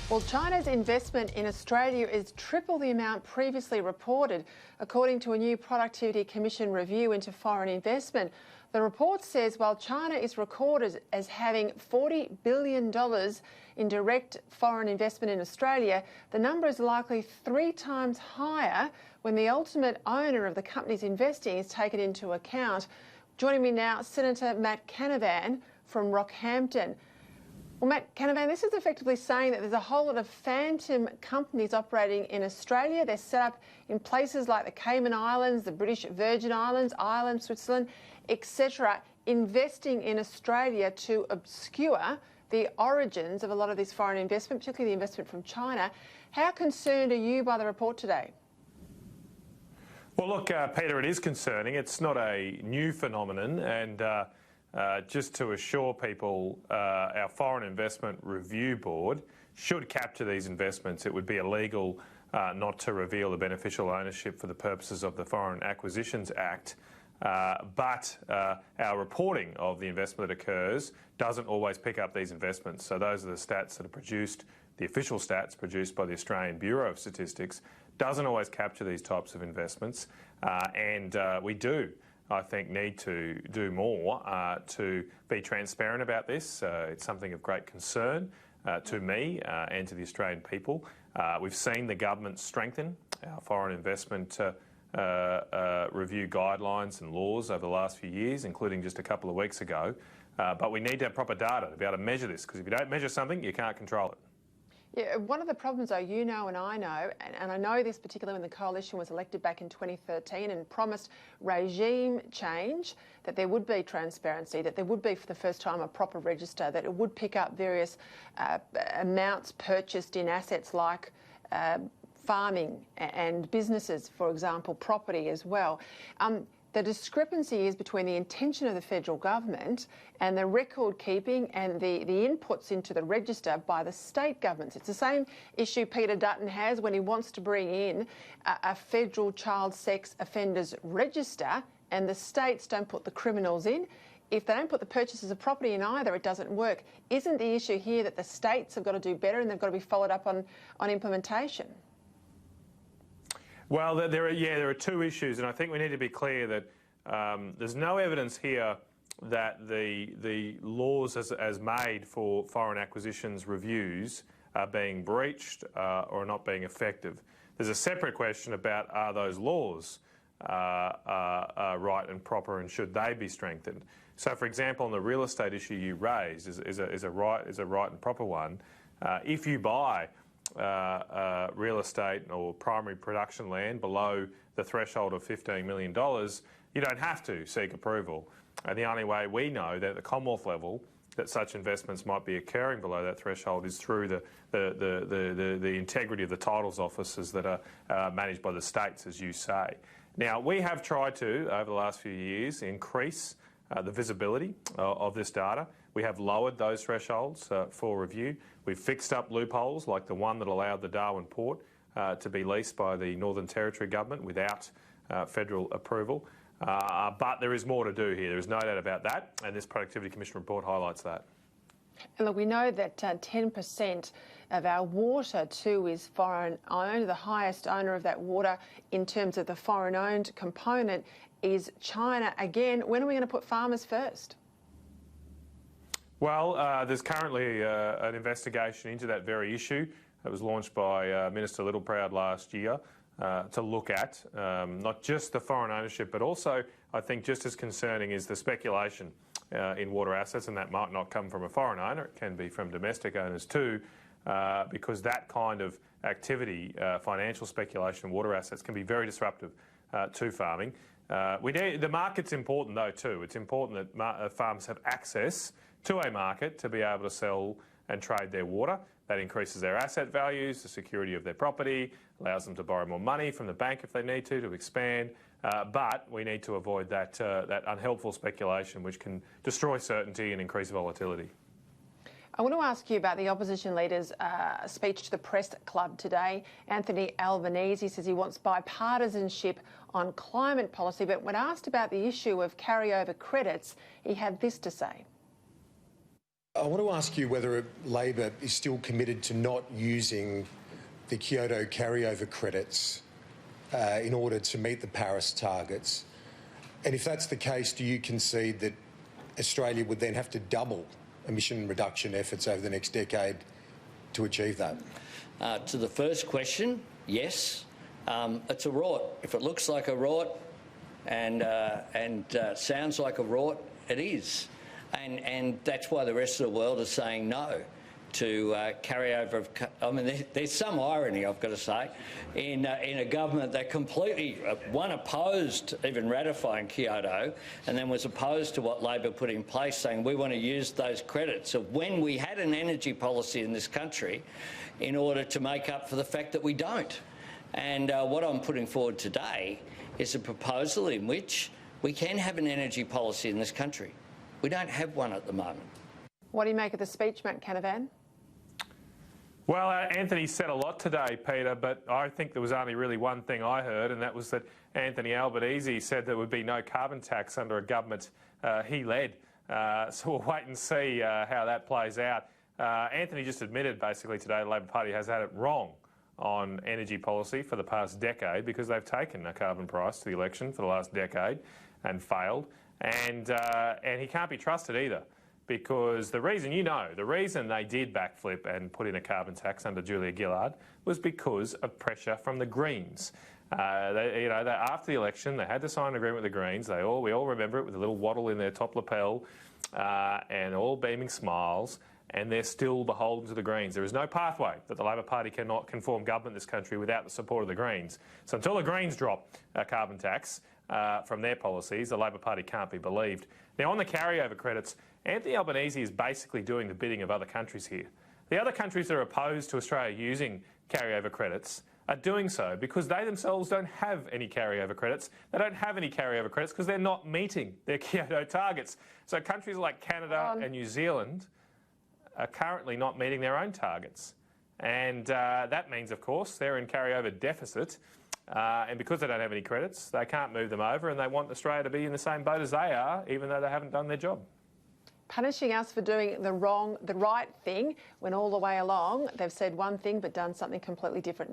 Well, China's investment in Australia is triple the amount previously reported, according to a new Productivity Commission review into foreign investment. The report says while China is recorded as having $40 billion in direct foreign investment in Australia, the number is likely 3 times higher when the ultimate owner of the companies investing is taken into account. Joining me now, Senator Matt Canavan from Rockhampton. Well, Matt Canavan, this is effectively saying that there's a whole lot of phantom companies operating in Australia. They're set up in places like the Cayman Islands, the British Virgin Islands, Ireland, Switzerland, etc., investing in Australia to obscure the origins of a lot of this foreign investment, particularly the investment from China. How concerned are you by the report today? Well, look, Peter, it is concerning. It's not a new phenomenon, and just to assure people, our Foreign Investment Review Board should capture these investments. It would be illegal not to reveal the beneficial ownership for the purposes of the Foreign Acquisitions Act. But our reporting of the investment that occurs doesn't always pick up these investments. So those are the stats that are produced, the official stats produced by the Australian Bureau of Statistics, doesn't always capture these types of investments. And we do, I think, need to do more to be transparent about this. It's something of great concern to me and to the Australian people. We've seen the government strengthen our foreign investment review guidelines and laws over the last few years, including just a couple of weeks ago. But we need to have proper data to be able to measure this, because if you don't measure something, you can't control it. Yeah, one of the problems, though, you know and I know, and I know this particularly when the coalition was elected back in 2013 and promised regime change, that there would be transparency, that there would be for the first time a proper register, that it would pick up various amounts purchased in assets like farming and businesses, for example, property as well. The discrepancy is between the intention of the federal government and the record keeping and the inputs into the register by the state governments. It's the same issue Peter Dutton has when he wants to bring in a federal child sex offenders register and the states don't put the criminals in. If they don't put the purchases of property in either, it doesn't work. Isn't the issue here that the states have got to do better and they've got to be followed up on implementation? Well, there are two issues, and I think we need to be clear that there's no evidence here that the laws as made for foreign acquisitions reviews are being breached or not being effective. There's a separate question about are those laws right and proper, and should they be strengthened? So, for example, on the real estate issue you raised is a right and proper one. If you buy real estate or primary production land below the threshold of $15 million, you don't have to seek approval. And the only way we know that at the Commonwealth level that such investments might be occurring below that threshold is through the integrity of the titles offices that are managed by the states, as you say. Now, we have tried to, over the last few years, increase the visibility of this data. We have lowered those thresholds for review. We've fixed up loopholes like the one that allowed the Darwin port to be leased by the Northern Territory government without federal approval. But there is more to do here. There is no doubt about that, and this Productivity Commission report highlights that. And look, we know that 10% of our water too is foreign owned. The highest owner of that water in terms of the foreign owned component is China. Again, when are we going to put farmers first? Well, there's currently an investigation into that very issue that was launched by Minister Littleproud last year to look at not just the foreign ownership, but also, I think, just as concerning is the speculation in water assets, and that might not come from a foreign owner. It can be from domestic owners too, because that kind of activity, financial speculation in water assets, can be very disruptive to farming. The market's important though too. It's important that farms have access to a market to be able to sell and trade their water. That increases their asset values, the security of their property, allows them to borrow more money from the bank if they need to expand. But we need to avoid that unhelpful speculation which can destroy certainty and increase volatility. I want to ask you about the opposition leader's speech to the press club today. Anthony Albanese says he wants bipartisanship on climate policy, but when asked about the issue of carryover credits, he had this to say. I want to ask you whether Labor is still committed to not using the Kyoto carryover credits in order to meet the Paris targets. And if that's the case, do you concede that Australia would then have to double emission reduction efforts over the next decade to achieve that? To the first question, yes. It's a rort. If it looks like a rort and sounds like a rort, it is. And that's why the rest of the world is saying no to carryover of... I mean, there's some irony, I've got to say, in a government that completely, one, opposed even ratifying Kyoto and then was opposed to what Labor put in place, saying we want to use those credits of when we had an energy policy in this country in order to make up for the fact that we don't. And what I'm putting forward today is a proposal in which we can have an energy policy in this country. We don't have one at the moment. What do you make of the speech, Matt Canavan? Well, Anthony said a lot today, Peter, but I think there was only really one thing I heard, and that was that Anthony Albanese said there would be no carbon tax under a government he led. So we'll wait and see how that plays out. Anthony just admitted basically today the Labor Party has had it wrong on energy policy for the past decade because they've taken a carbon price to the election for the last decade and failed. And he can't be trusted either, because the reason they did backflip and put in a carbon tax under Julia Gillard was because of pressure from the Greens. After the election, they had to sign an agreement with the Greens. We all remember it, with a little waddle in their top lapel and all beaming smiles. And they're still beholden to the Greens. There is no pathway that the Labor Party can form government in this country without the support of the Greens. So until the Greens drop a carbon tax from their policies, the Labor Party can't be believed. Now, on the carryover credits, Anthony Albanese is basically doing the bidding of other countries here. The other countries that are opposed to Australia using carryover credits are doing so because they themselves don't have any carryover credits. They don't have any carryover credits because they're not meeting their Kyoto targets. So countries like Canada and New Zealand are currently not meeting their own targets. And that means, of course, they're in carryover deficit. And because they don't have any credits, they can't move them over, and they want Australia to be in the same boat as they are, even though they haven't done their job. Punishing us for doing the right thing when all the way along they've said one thing but done something completely different.